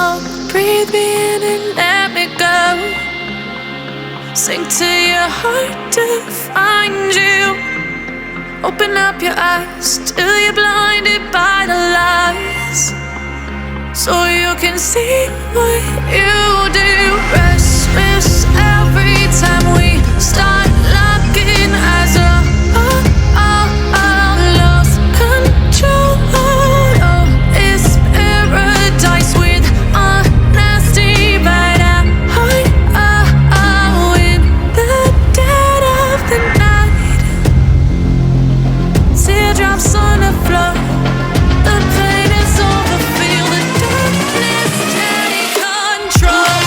Oh, breathe me in and let me go. Sink to your heart to find you. Open up your eyes till you're blinded by the lies, so you can see what you do. Restless every time we start locking eyes. Lost control. Oh, it's paradise with honesty, but in the dead of the night. Teardrops on the floor. The pain is over. Feel the darkness take control.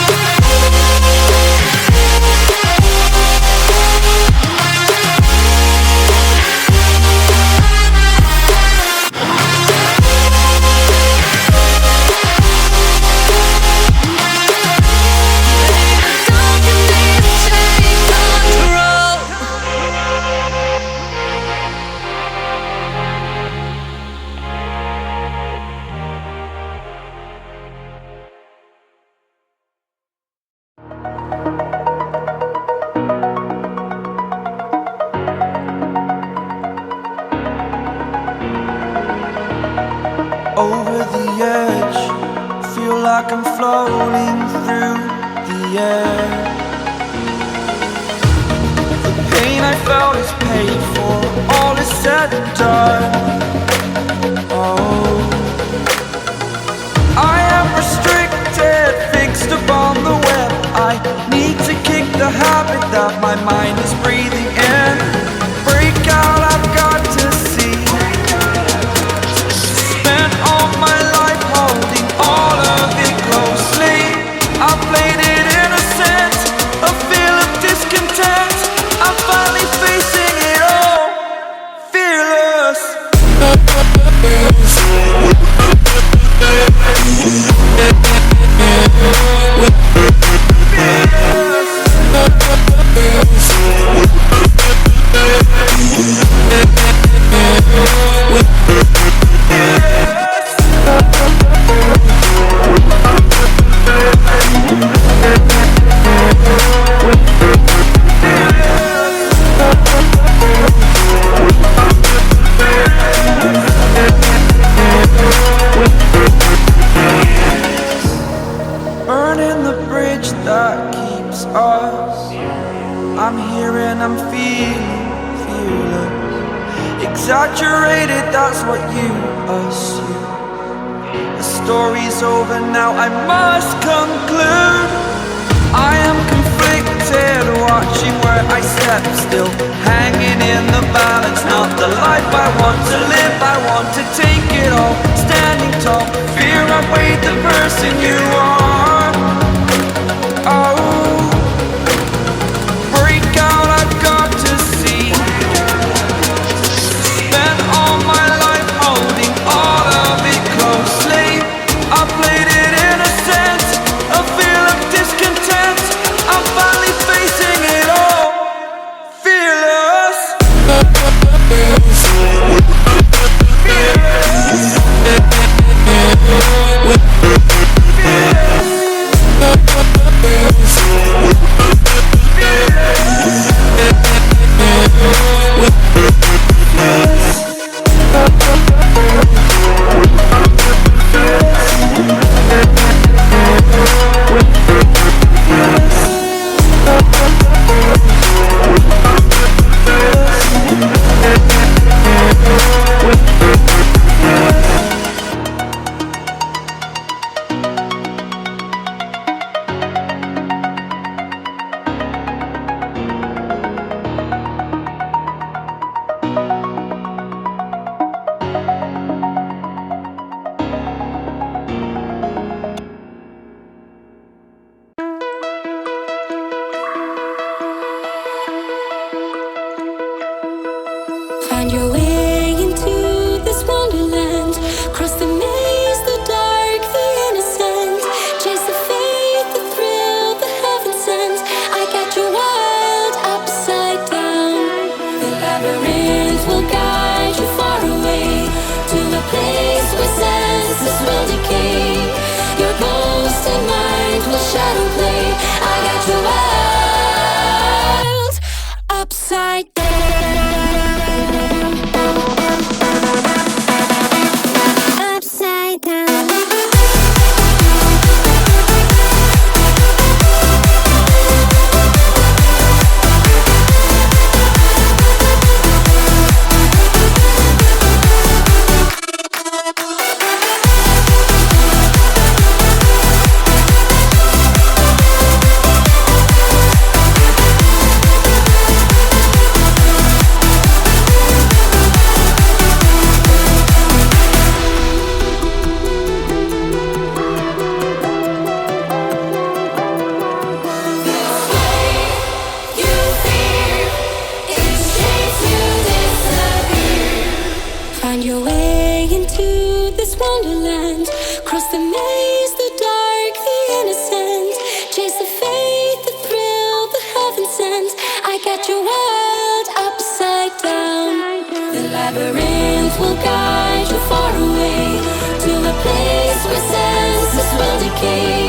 Over the edge, feel like I'm floating through the air. The pain I felt is paid for, all is said and done. Oh, I am restricted, fixed upon the web. I need to kick the habit that my mind is breathing in. Break out, I've got to see. All my life holding all of it closely. I played it innocent, a feel of discontent. I'm finally facing it all, fearless. Burning the bridge that keeps us. I'm here and I'm feeling fearless. Exaggerated, that's what you assume. The story's over now, I must conclude. I am conflicted, watching where I step still, hanging in the balance. Not the life I want to live, I want to take it all. Standing tall, fear outweighed the person you are. Oh, break out, I've got to see. Spent all my life holding all of it closely. I played it innocent, a feel of discontent. I'm finally facing it all, fearless. Fearless. upside down, upside down. Find your way into this wonderland. Cross the maze, the dark, the innocent. Chase the faith, the thrill, the heaven sent. I got your world upside down. The labyrinth will guide you far away to a place where senses will decay.